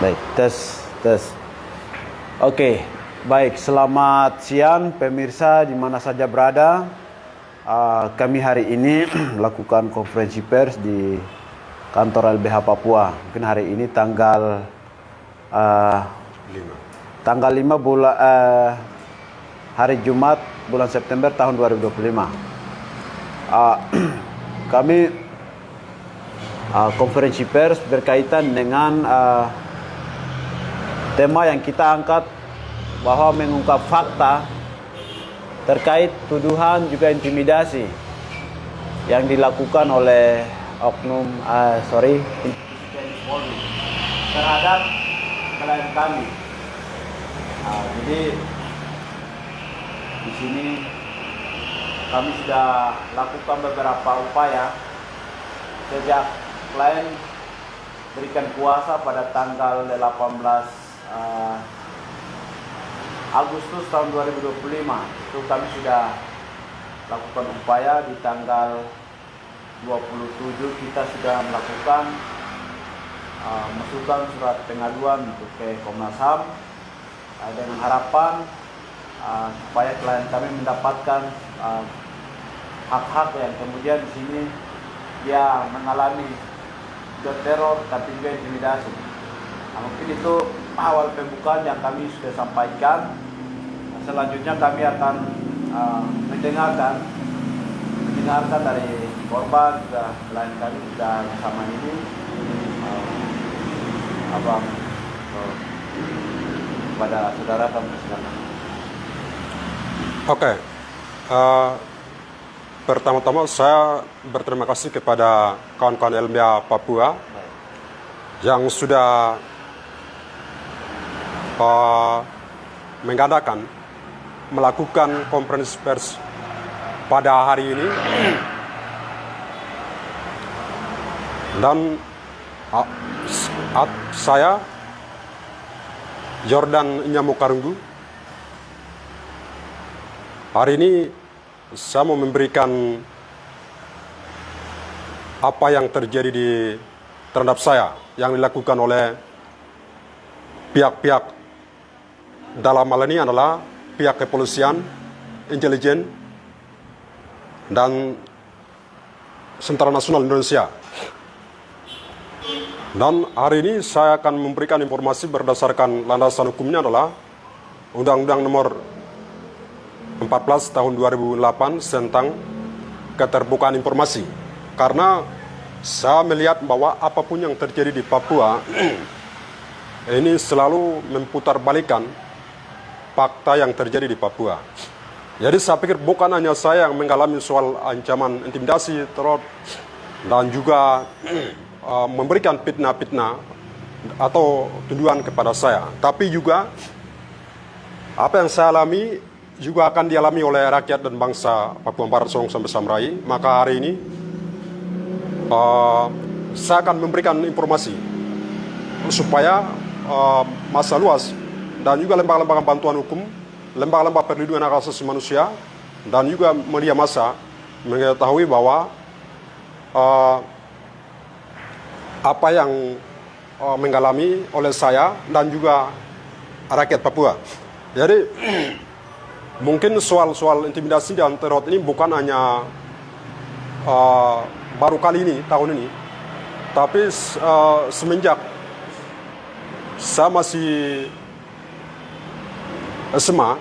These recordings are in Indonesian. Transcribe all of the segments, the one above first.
Baik, tes. Oke, baik. Selamat siang pemirsa di mana saja berada. Kami hari ini melakukan konferensi pers di kantor LBH Papua. Mungkin hari ini tanggal 5 bulan hari Jumat bulan September tahun 2025. Kami konferensi pers berkaitan dengan tema yang kita angkat bahwa mengungkap fakta terkait tuduhan juga intimidasi yang dilakukan oleh oknum terhadap klien kami. Jadi di sini kami sudah lakukan beberapa upaya sejak klien berikan kuasa pada tanggal 18 Agustus tahun 2025. Itu kami sudah lakukan upaya. Di tanggal 27 kita sudah melakukan masukkan surat pengaduan untuk ke Komnas HAM dengan harapan supaya klien kami mendapatkan hak-hak yang kemudian di sini dia mengalami teror tapi juga intimidasi. Mungkin itu awal pembukaan yang kami sudah sampaikan. Selanjutnya kami akan mendengarkan dari korban juga klien kami sudah bersama ini kepada saudara kami silakan. Oke. Pertama-tama saya berterima kasih kepada kawan-kawan LBH Papua yang sudah melakukan konferensi pers pada hari ini, dan saya Jordan Nyamukarunggu hari ini saya mau memberikan apa yang terjadi terhadap saya yang dilakukan oleh pihak-pihak dalam hal ini adalah pihak kepolisian, intelijen, dan Tentara Nasional Indonesia. Dan hari ini saya akan memberikan informasi berdasarkan landasan hukumnya adalah Undang-Undang Nomor 14 Tahun 2008 tentang keterbukaan informasi. Karena saya melihat bahwa apapun yang terjadi di Papua ini selalu memutarbalikkan fakta yang terjadi di Papua. Jadi saya pikir bukan hanya saya yang mengalami soal ancaman intimidasi, teror, dan juga memberikan fitnah-fitnah atau tuduhan kepada saya, tapi juga apa yang saya alami juga akan dialami oleh rakyat dan bangsa Papua Barat Sorong sampai Samrai. Maka hari ini saya akan memberikan informasi supaya masa luas dan juga lembaga-lembaga bantuan hukum, lembaga-lembaga perlindungan hak asasi manusia, dan juga media massa mengetahui bahwa apa yang mengalami oleh saya dan juga rakyat Papua. Jadi mungkin soal intimidasi dan teror ini bukan hanya baru kali ini, tahun ini, tapi semenjak saya masih SMA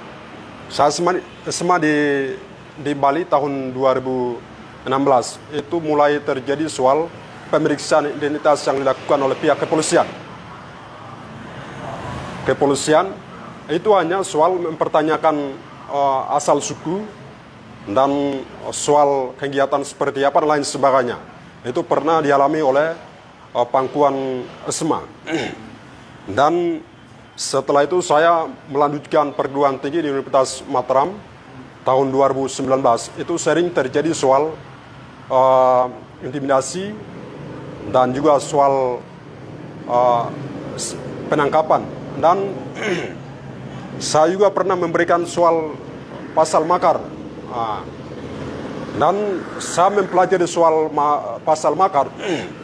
di Bali tahun 2016 itu mulai terjadi soal pemeriksaan identitas yang dilakukan oleh pihak kepolisian. Kepolisian itu hanya soal mempertanyakan asal suku dan soal kegiatan seperti apa dan lain sebagainya. Itu pernah dialami oleh pangkuan SMA. Dan setelah itu saya melanjutkan perguruan tinggi di Universitas Mataram tahun 2019. Itu sering terjadi soal intimidasi dan juga soal penangkapan. Dan saya juga pernah memberikan soal pasal makar. Dan saya mempelajari soal pasal makar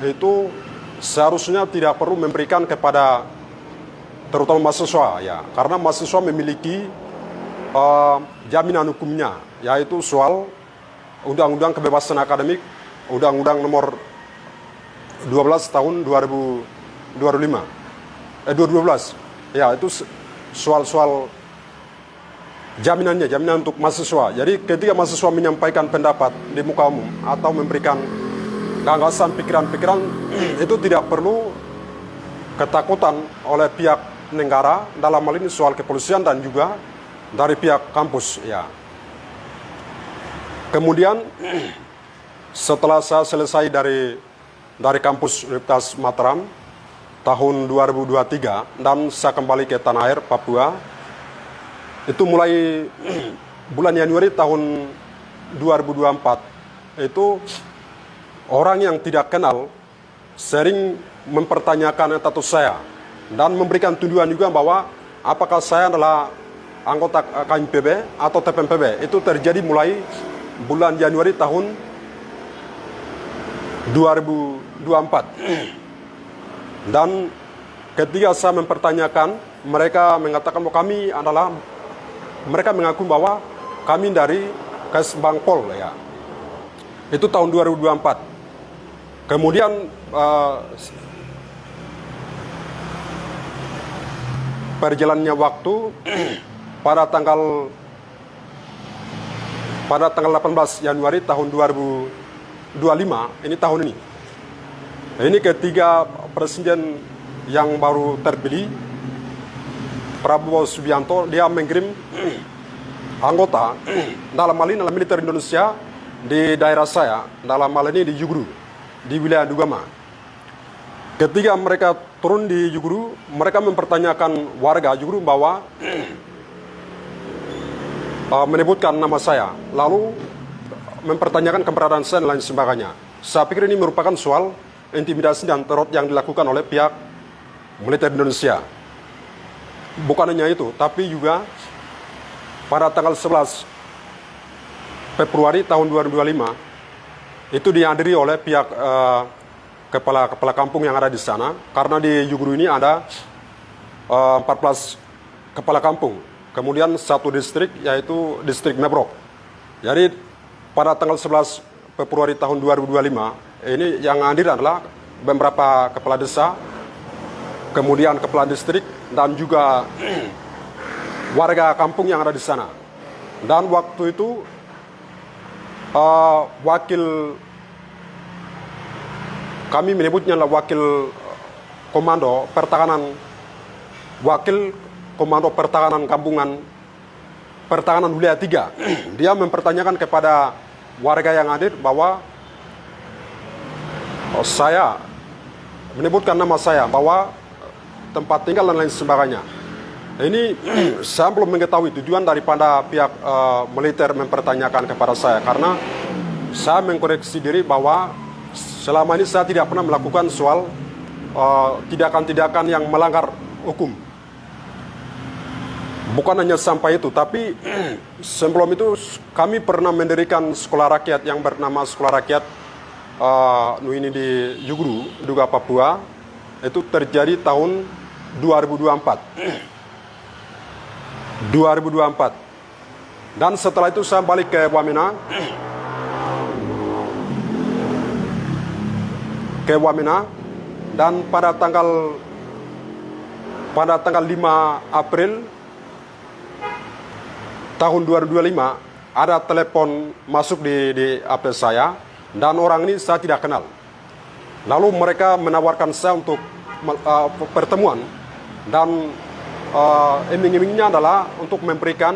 itu seharusnya tidak perlu memberikan kepada terutama mahasiswa ya, karena mahasiswa memiliki jaminan hukumnya, yaitu soal Undang-Undang Kebebasan Akademik, Undang-Undang nomor 12 tahun 2012. Ya, itu soal jaminan untuk mahasiswa. Jadi ketika mahasiswa menyampaikan pendapat di muka umum atau memberikan gagasan, pikiran-pikiran, itu tidak perlu ketakutan oleh pihak negara, dalam hal ini soal kepolisian dan juga dari pihak kampus ya. Kemudian setelah saya selesai dari kampus Universitas Mataram tahun 2023 dan saya kembali ke tanah air Papua, itu mulai bulan Januari tahun 2024 itu orang yang tidak kenal sering mempertanyakan status saya dan memberikan tuduhan juga bahwa apakah saya adalah anggota KMPB atau TPMPB. Itu terjadi mulai bulan Januari tahun 2024. Dan ketika saya mempertanyakan, mereka mengatakan bahwa mereka mengaku bahwa kami dari KS Bangpol ya. Itu tahun 2024. Kemudian perjalannya waktu pada tanggal 18 Januari tahun 2025, ini tahun ini. Ini ketiga presiden yang baru terpilih, Prabowo Subianto, dia mengirim anggota dalam hal ini dalam militer Indonesia di daerah saya, dalam hal ini di Jugru, di wilayah Dugama. Ketika mereka turun di Jugru, mereka mempertanyakan warga Jugru bahwa menyebutkan nama saya, lalu mempertanyakan keberadaan saya dan lain sebagainya. Saya pikir ini merupakan soal intimidasi dan teror yang dilakukan oleh pihak militer Indonesia. Bukan hanya itu, tapi juga pada tanggal 11 Februari tahun 2025 itu dihadiri oleh pihak kepala kampung yang ada di sana, karena di Jugru ini ada 14 kepala kampung, kemudian satu distrik, yaitu distrik Mebrok. Jadi pada tanggal 11 Februari tahun 2025 ini yang hadir adalah beberapa kepala desa, kemudian kepala distrik dan juga warga kampung yang ada di sana. Dan waktu itu kami menyebutnya adalah wakil komando pertahanan gabungan pertahanan wilayah 3. Dia mempertanyakan kepada warga yang hadir bahwa saya menyebutkan nama saya, bahwa tempat tinggal dan lain sebagainya. Ini saya belum mengetahui tujuan daripada pihak militer mempertanyakan kepada saya, karena saya mengkoreksi diri bahwa selama ini saya tidak pernah melakukan soal tindakan-tindakan yang melanggar hukum. Bukan hanya sampai itu, tapi sebelum itu kami pernah mendirikan sekolah rakyat yang bernama Sekolah Rakyat ini di Jugru, Duga, Papua. Itu terjadi tahun 2024. Dan setelah itu saya balik ke Wamena. Dan pada tanggal 5 April tahun 2025 ada telepon masuk di HP saya, dan orang ini saya tidak kenal. Lalu mereka menawarkan saya untuk pertemuan, dan iming-imingnya adalah untuk memberikan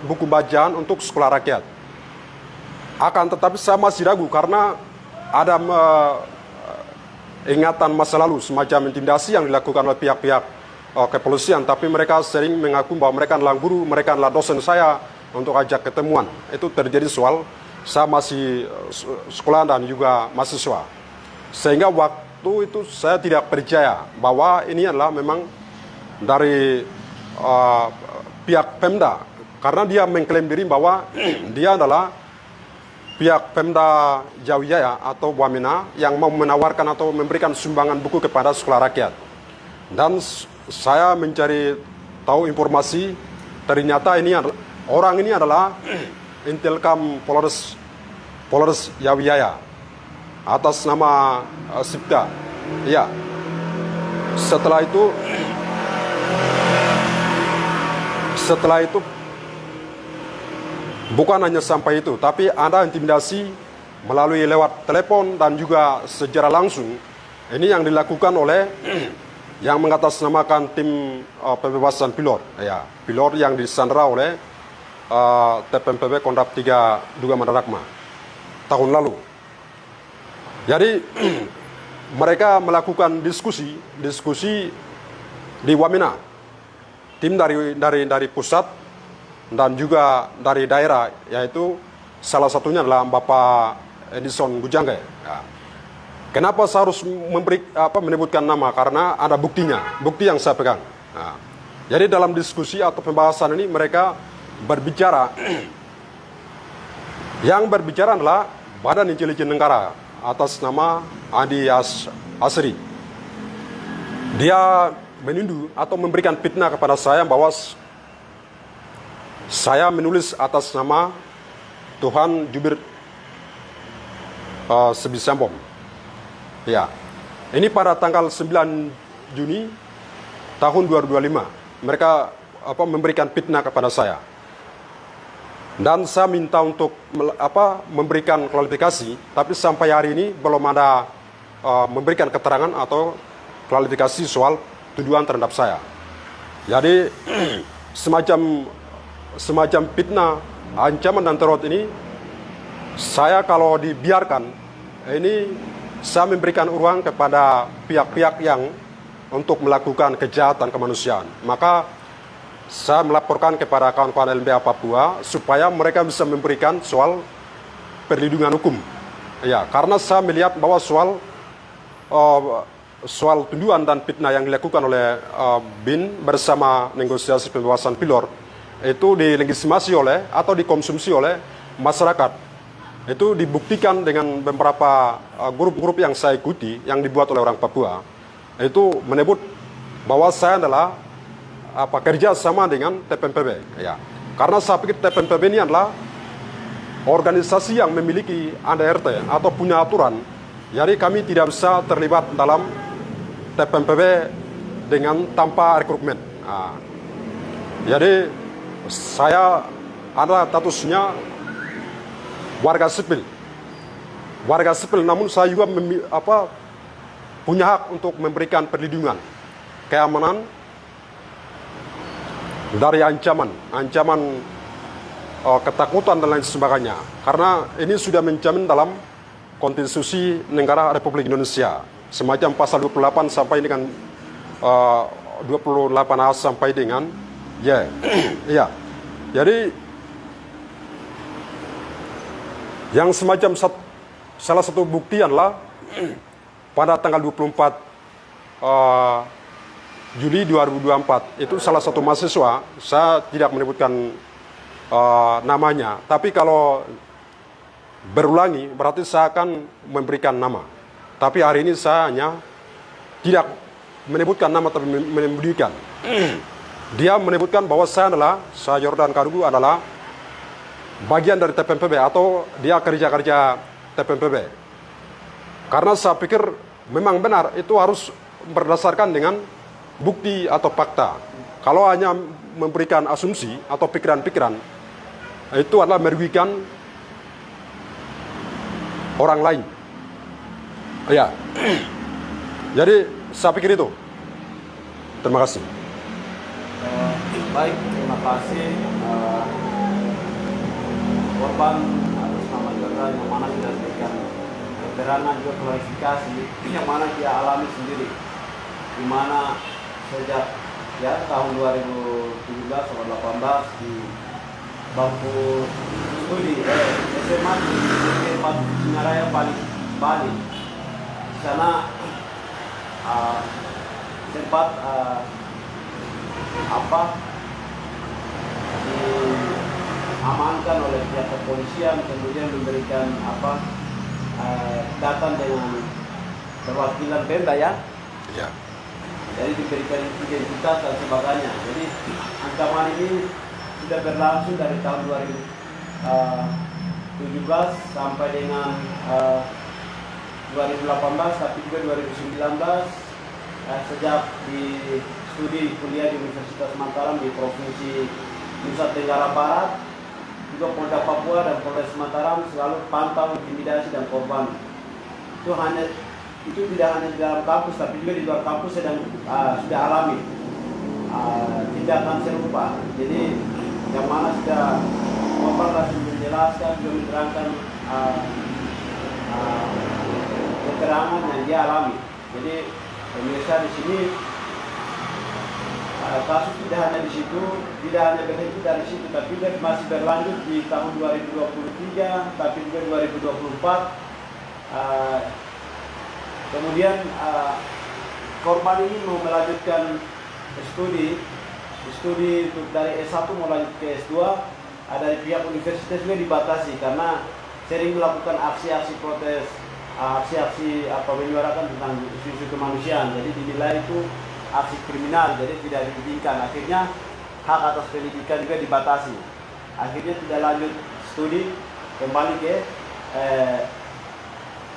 buku bacaan untuk sekolah rakyat. Akan tetapi saya masih ragu karena ada ingatan masa lalu semacam intimidasi yang dilakukan oleh pihak-pihak kepolisian, tapi mereka sering mengaku bahwa mereka adalah guru, mereka adalah dosen saya untuk ajak ketemuan. Itu terjadi soal saya masih sekolah dan juga mahasiswa. Sehingga waktu itu saya tidak percaya bahwa ini adalah memang dari pihak Pemda, karena dia mengklaim diri bahwa dia adalah pihak Pemda Jawijaya atau Wamena yang mau menawarkan atau memberikan sumbangan buku kepada sekolah rakyat. Dan saya mencari tahu informasi, ternyata orang ini adalah Intelkam Polres Yawiaya atas nama Sipta. Ya. Setelah itu bukan hanya sampai itu, tapi ada intimidasi melalui lewat telepon dan juga secara langsung. Ini yang dilakukan oleh yang mengatasnamakan tim pembebasan pilot, ya, pilot yang disandra oleh TPMPB Kondap 3 Duga Mandarakma tahun lalu. Jadi mereka melakukan diskusi di Wamena, tim dari pusat dan juga dari daerah, yaitu salah satunya adalah Bapak Edison Gujangge. Ya. Kenapa saya harus menyebutkan nama? Karena ada buktinya, bukti yang saya pegang. Nah, jadi dalam diskusi atau pembahasan ini mereka berbicara, yang berbicara adalah Badan Intelijen Negara atas nama Andi Asri. Dia menuduh atau memberikan fitnah kepada saya bahwa saya menulis atas nama Tuhan Jubir Sebisambom. Ya, ini pada tanggal 9 Juni tahun 2025 mereka memberikan fitnah kepada saya, dan saya minta untuk memberikan klarifikasi, tapi sampai hari ini belum ada memberikan keterangan atau klarifikasi soal tuduhan terhadap saya. Jadi semacam fitnah, ancaman dan teror ini, saya kalau dibiarkan ini, saya memberikan ruang kepada pihak-pihak yang untuk melakukan kejahatan kemanusiaan. Maka saya melaporkan kepada kawan-kawan LBH Papua supaya mereka bisa memberikan soal perlindungan hukum. Ya, karena saya melihat bahwa soal tuduhan dan fitnah yang dilakukan oleh BIN bersama negosiasi pembebasan pilot itu dilegitimasi oleh atau dikonsumsi oleh masyarakat. Itu dibuktikan dengan beberapa grup-grup yang saya ikuti yang dibuat oleh orang Papua. Itu menyebut bahwa saya adalah kerja sama dengan TPMPB. Ya. Karena saya pikir TPMPB ini adalah organisasi yang memiliki ADRT atau punya aturan. Jadi kami tidak bisa terlibat dalam TPMPB dengan tanpa rekrutmen. Nah, jadi saya ada statusnya warga sipil, namun saya juga punya hak untuk memberikan perlindungan, keamanan dari ancaman ketakutan dan lain sebagainya. Karena ini sudah menjamin dalam Konstitusi Negara Republik Indonesia, semacam pasal 28 sampai dengan 28A sampai dengan ya. Jadi yang semacam salah satu bukti adalah pada tanggal 24 Juli 2024 itu salah satu mahasiswa, saya tidak menyebutkan namanya, tapi kalau berulangi berarti saya akan memberikan nama. Tapi hari ini saya hanya tidak menyebutkan nama tapi menyebutkan. Dia menyebutkan bahwa saya Jordan Karugu adalah bagian dari TPMPB atau dia kerja TPMPB. Karena saya pikir memang benar itu harus berdasarkan dengan bukti atau fakta. Kalau hanya memberikan asumsi atau pikiran-pikiran, itu adalah merugikan orang lain. Ya. Jadi saya pikir itu. Terima kasih. Baik, terima kasih. Korban atas nama Jordan yang mana sudah diberikan keterangan juga klarifikasi yang mana dia alami sendiri, di mana sejak tahun 2017 atau 18 di bangku studi SMA di Sinaraya Bali. Di sana sempat diamankan oleh pihak kepolisian, kemudian memberikan datang dengan perwakilan Pemda ya. jadi diberikan identitas dan sebagainya. Jadi ancaman ini sudah berlangsung dari tahun 2017 sampai dengan 2018, tapi juga 2019 sejak di studi kuliah di Universitas Mataram di Provinsi Nusa Tenggara Barat, juga Polda Papua dan Polres Mataram selalu pantau intimidasi dan korban. Itu tidak hanya di dalam kampus, tapi juga di luar kampus sudah alami tindakan serupa. Jadi yang mana sudah korban langsung menjelaskan, juga menerangkan keterangan yang dia alami. Jadi pemirsa di sini kasus tidak hanya di situ, tidak hanya berhenti dari situ, tapi juga masih berlanjut di tahun 2023, tapi juga 2024. Kemudian korban ini mau melanjutkan studi untuk dari S1 mau lanjut ke S2, dari pihak universitas juga dibatasi karena sering melakukan aksi-aksi protes, aksi-aksi menyuarakan tentang isu-isu kemanusiaan. Jadi dinilai itu aksi kriminal, jadi tidak diizinkan. Akhirnya hak atas pendidikan juga dibatasi. Akhirnya tidak lanjut studi, kembali ke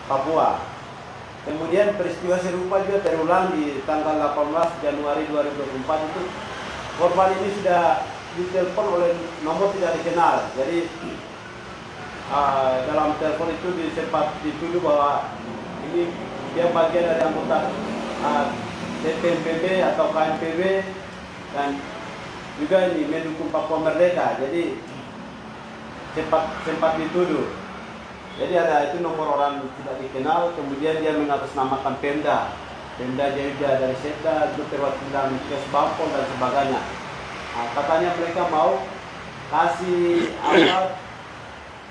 Papua. Kemudian peristiwa serupa juga terulang di tanggal 18 Januari 2024 itu. Korban ini sudah ditelepon oleh nomor tidak dikenal. Jadi dalam telepon itu sempat dituduh bahwa ini dia bagian dari anggota TPNPB atau KNPB dan juga ini mendukung Papua Merdeka. Jadi sempat dituduh. Jadi ada itu nomor orang tidak dikenal, kemudian dia mengatasnamakan Pemda Jaya dari Sekda, itu perwakilan Kes Bampol dan sebagainya. Katanya mereka mau kasih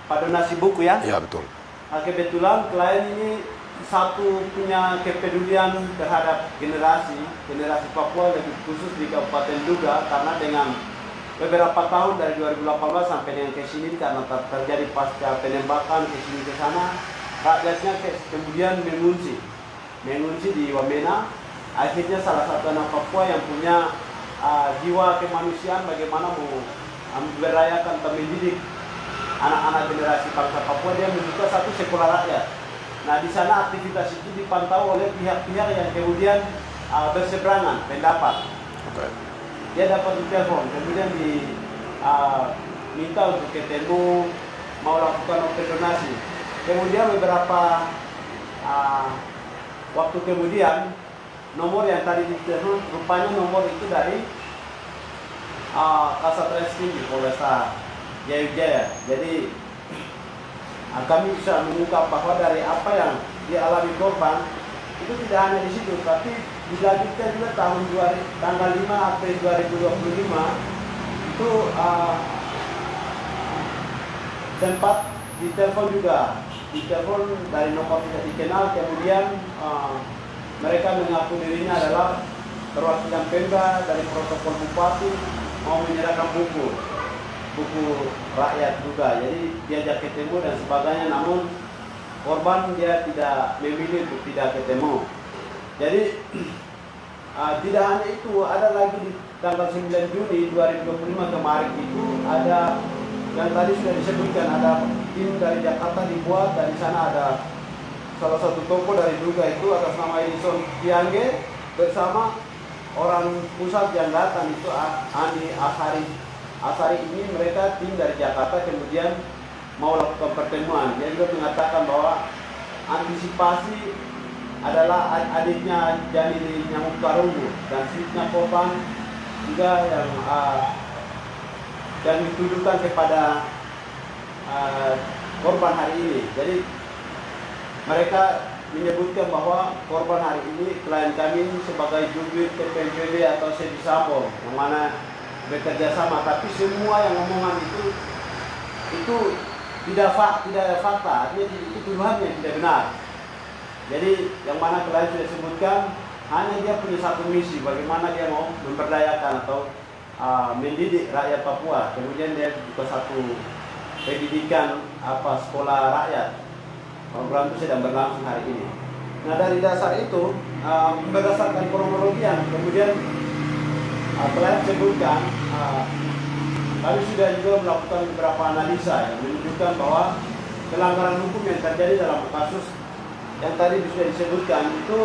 donasi buku ya? Iya betul. Kebetulan klien ini satu punya kepedulian terhadap generasi Papua, lebih khusus di Kabupaten Duga, karena dengan beberapa tahun dari 2018 sampai dengan ke sini karena terjadi pasca penembakan ke sini ke sana, rakyatnya kemudian mengungsi di Wamena. Akhirnya salah satu anak Papua yang punya jiwa kemanusiaan bagaimana mau merayakan atau mendidik anak-anak generasi bangsa Papua, dia membuka satu sekolah rakyat. Nah di sana aktivitas itu dipantau oleh pihak-pihak yang kemudian berseberangan pendapat. Okay. Dia dapat ditelepon, kemudian diminta untuk ketemu, mau lakukan open donasi. Kemudian beberapa waktu kemudian, nomor yang tadi ditelepon rupanya nomor itu dari Kasat Reskrim di Polresta Jaya. Jadi kami bisa mengungkap bahwa dari apa yang dialami korban itu tidak hanya di situ, tapi dilanjutkan juga tanggal 5 April 2025 itu sempat ditelepon dari nomor tidak dikenal. Kemudian mereka mengaku dirinya adalah perwakilan Pemda dari protokol bupati, mau menyerahkan buku rakyat juga. Jadi diajak ketemu dan sebagainya, namun korban dia tidak memilih untuk tidak ketemu. Jadi tidak hanya itu, ada lagi di tanggal 9 Juni 2025 kemarin itu ada yang tadi sudah disebutkan, ada tim dari Jakarta dibuat, dan di sana ada salah satu toko dari Duga itu atas nama Edison Tiangge bersama orang pusat yang datang itu Andi Asari ini. Mereka tim dari Jakarta kemudian mau lakukan pertemuan. Dia juga mengatakan bahwa antisipasi adalah adiknya Janini Nyamuk Karungu dan istrinya korban juga yang dituduhkan kepada korban hari ini. Jadi mereka menyebutkan bahwa korban hari ini klien kami sebagai jubir TPNPB atau Sedi Sambo yang mana bekerja sama, tapi semua yang omongan itu tidak fakta, artinya itu tuduhannya tidak benar. Jadi yang mana klien sudah sebutkan, hanya dia punya satu misi, bagaimana dia mau memberdayakan atau mendidik rakyat Papua. Kemudian dia buka satu pendidikan sekolah rakyat. Program itu sedang berlangsung hari ini. Nah dari dasar itu, berdasarkan kronologi yang kemudian klien sebutkan, kami sudah juga melakukan beberapa analisa yang menunjukkan bahwa pelanggaran hukum yang terjadi dalam kasus yang tadi sudah disebutkan itu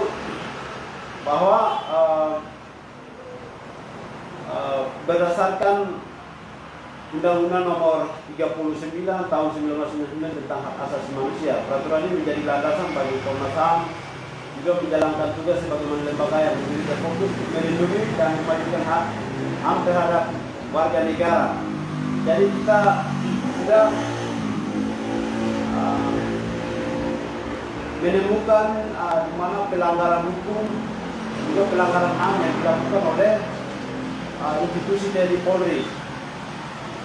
bahwa berdasarkan Undang-Undang Nomor 39 Tahun 1999 tentang Hak Asasi Manusia, peraturan ini menjadi landasan bagi Komnas HAM juga menjalankan tugas sebagai lembaga yang berdiri terfokus untuk melindungi dan memajukan hak HAM terhadap warga negara. Jadi kita sudah menemukan di mana pelanggaran hukum juga pelanggaran HAM yang dilakukan oleh institusi TNI Polri.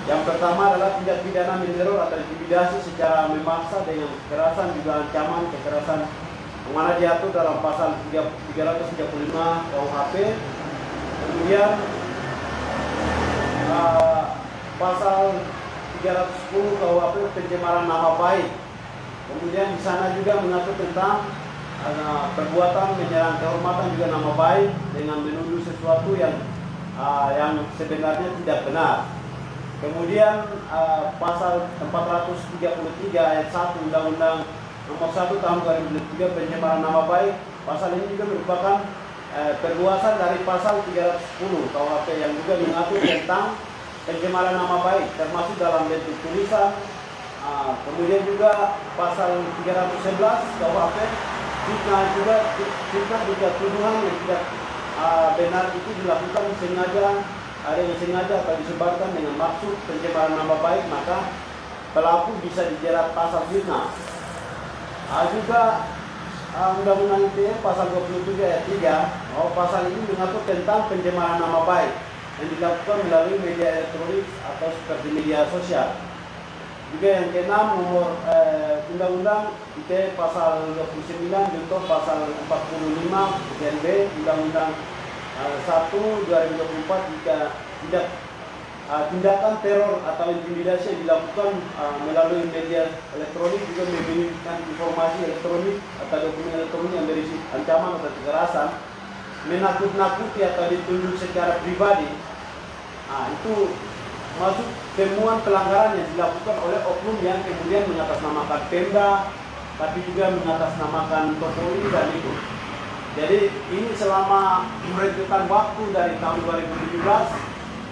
Yang pertama adalah tindak pidana meneror atau intimidasi secara memaksa dengan kekerasan juga ancaman kekerasan yang mana diatur dalam pasal 335 KUHP. Kemudian pasal 310 KUHP pencemaran nama baik. Kemudian di sana juga mengatur tentang perbuatan menyerang kehormatan juga nama baik dengan menuduh sesuatu yang sebenarnya tidak benar. Kemudian pasal 433 ayat 1 Undang-Undang Nomor 1 Tahun 2003 pencemaran nama baik. Pasal ini juga merupakan perluasan dari pasal 310 KUHP yang juga mengatur tentang pencemaran nama baik termasuk dalam bentuk tulisan. Kemudian juga pasal 311 KUHP fitnah juga tuduhan yang tidak benar itu dilakukan dengan sengaja atau disebarkan dengan maksud pencemaran nama baik, maka pelaku bisa dijerat pasal fitnah. Juga Undang-Undang ITE pasal 27 ayat 3, bahwa pasal ini mengatur tentang pencemaran nama baik yang dilakukan melalui media elektronik atau seperti media sosial. Juga yang keenam nomor Undang-Undang ITE pasal 29 contoh pasal 45 bagian B Undang-Undang 1 2024 jika tidak tindakan teror atau intimidasi yang dilakukan melalui media elektronik juga memberikan informasi elektronik atau dokumen elektronik yang berisi ancaman atau kekerasan, menakut-nakuti atau ditunjuk secara pribadi. Itu masuk temuan pelanggaran yang dilakukan oleh oknum yang kemudian mengatasnamakan Pemda, tapi juga mengatasnamakan Polri dan itu. Jadi ini selama rentetan waktu dari tahun 2017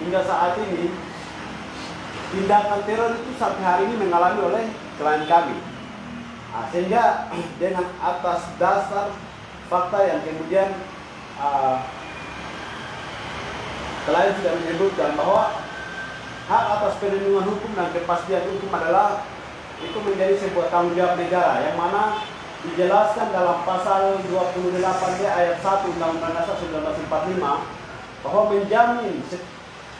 hingga saat ini, tindakan teror itu sampai hari ini mengalami oleh klien kami. Sehingga dengan atas dasar fakta yang kemudian klien sudah menyebutkan bahwa hak atas perlindungan hukum dan kepastian hukum adalah itu menjadi sebuah tanggung jawab negara yang mana dijelaskan dalam pasal 28D ayat 1 Undang-Undang Dasar 1945 bahwa menjamin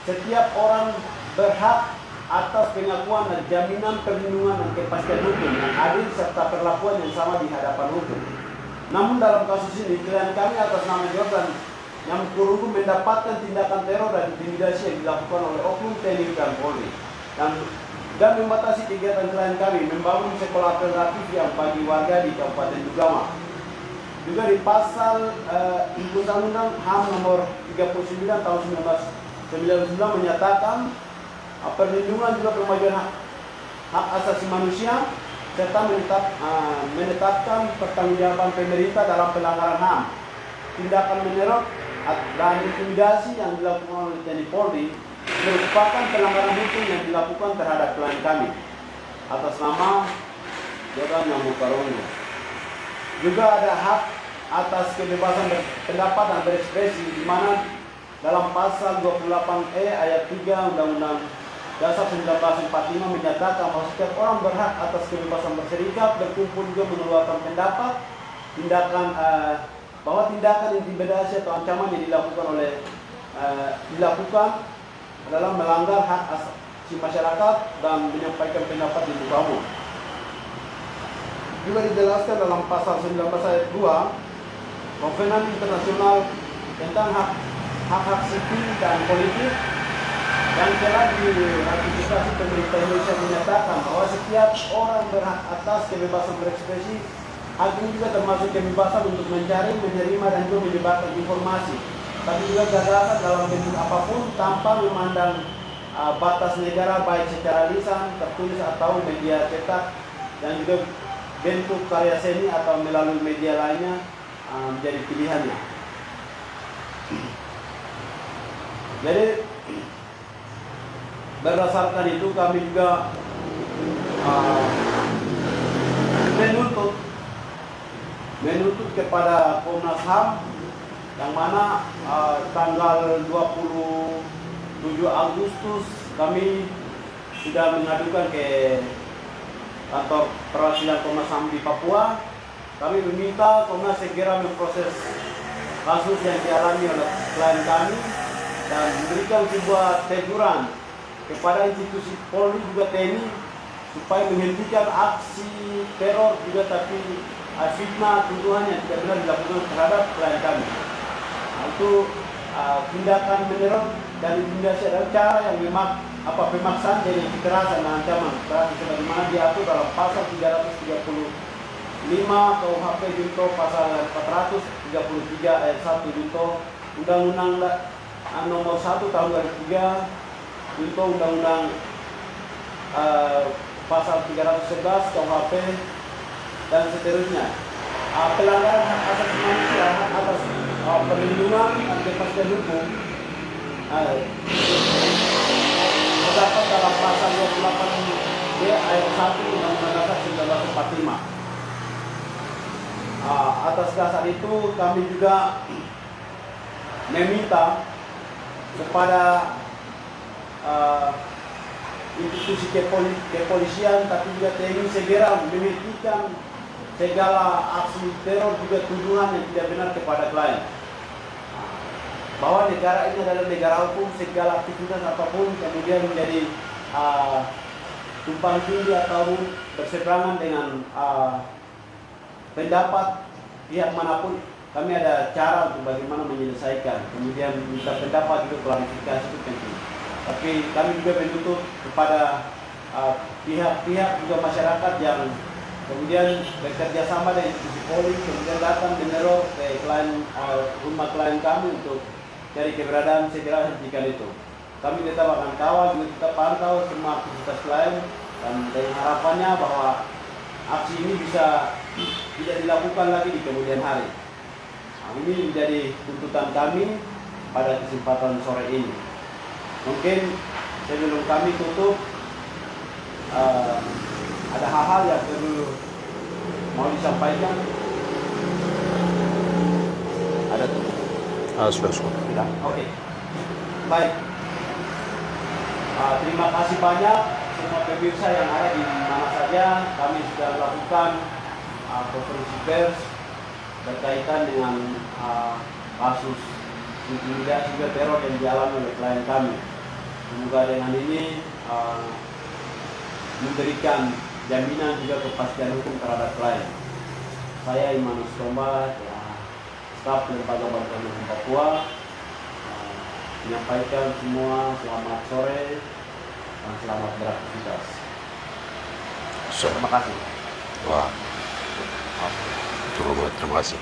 setiap orang berhak atas pengakuan dan jaminan perlindungan dan kepastian hukum yang adil serta perlakuan yang sama di hadapan hukum. Namun dalam kasus ini klien kami atas nama Jordan yang kurungku mendapatkan tindakan teror dan intimidasi yang dilakukan oleh oknum TNI dan Polri dan membatasi kegiatan klien kami membangun sekolah alternatif yang bagi warga di Kabupaten Dugama. Juga di pasal Undang-Undang HAM nomor 39 tahun 1999 menyatakan perlindungan juga pemajuan hak asasi manusia serta menetapkan pertanggungjawaban pemerintah dalam pelanggaran HAM, tindakan meneror dan intimidasi yang dilakukan oleh TNI Polri merupakan pelanggaran hukum yang dilakukan terhadap klien kami atas nama Jordan Nyamukarongo. Juga ada hak atas kebebasan berpendapat dan berekspresi di mana dalam pasal 28E ayat 3 Undang-Undang Dasar 1945 menyatakan bahwa setiap orang berhak atas kebebasan berserikat, berkumpul juga mengeluarkan pendapat, bahwa tindakan intimidasi atau ancaman yang dilakukan adalah melanggar hak asasi masyarakat dan menyampaikan pendapat di muka umum. Juga dijelaskan dalam pasal 19 ayat 2 Konvensi Internasional tentang hak sipil dan politik yang telah diratifikasi pemerintah Indonesia menyatakan bahwa setiap orang berhak atas kebebasan berekspresi, hakim juga termasuk kebebasan untuk mencari, menerima, dan juga menyebarkan informasi. Tapi juga gagasan dalam bentuk apapun tanpa memandang batas negara, baik secara lisan, tertulis atau media cetak, dan juga bentuk karya seni atau melalui media lainnya menjadi pilihannya. Jadi berdasarkan itu kami juga menuntut kepada Komnas HAM, yang mana tanggal 27 Agustus kami sudah mengadukan ke kantor perwakilan Komnas HAM di Papua. Kami meminta Komnas segera memproses kasus yang dialami oleh klien kami dan memberikan sebuah teguran kepada institusi Polri juga TNI supaya menghentikan aksi teror juga, tapi fitnah tuduhan yang tidak benar dilakukan terhadap klien kami. Itu tindakan meneror dan intimidasi adalah cara yang pemaksaan dari kekerasan dan ancaman sebagaimana diatur dalam pasal 335 KUHP junto pasal 433 ayat 1 junto Undang-Undang nomor 1 tahun 2003 junto Undang-Undang pasal 311 KUHP dan seterusnya. Pelanggaran hak asasi manusia, hak atas perlindungan dan kepastian hukum terdapat dalam pasal 28B ayat 1 Undang-Undang Dasar 1945. Atas dasar itu kami juga meminta kepada institusi kepolisian tapi juga TNI segera menghentikan segala aksi teror juga tuduhan yang tidak benar kepada klien. Bahwa negara ini adalah negara hukum, segala aktivitas apapun kemudian menjadi tumpang tindih atau berseberangan dengan pendapat pihak manapun, kami ada cara untuk bagaimana menyelesaikan. Kemudian minta pendapat juga, klarifikasi itu penting. Tapi kami juga menuntut kepada pihak-pihak juga masyarakat yang kemudian bekerja sama dengan institusi Polri, kemudian datang meneror ke rumah klien kami untuk cari keberadaan, segera hentikan itu. Kami tetap akan kawal, juga tetap pantau semua aktivitas klien, dan dengan harapannya bahwa aksi ini bisa tidak dilakukan lagi di kemudian hari. Ini menjadi tuntutan kami pada kesempatan sore ini. Mungkin sebelum kami tutup, ada hal-hal yang perlu mau disampaikan. Ada tuh? Sudah. Tidak. Oke. Baik. Terima kasih banyak semua pemirsa yang ada di mana saja. Kami sudah lakukan konferensi pers berkaitan dengan kasus intimidasi juga teror yang dialami oleh klien kami. Semoga dengan ini memberikan jaminan juga kepastian hukum terhadap klien. Saya Imanus Tomba, staf Lembaga Bantuan Hukum Papua, menyampaikan semua selamat sore dan selamat beraktivitas. Terima kasih. Wah, terima kasih.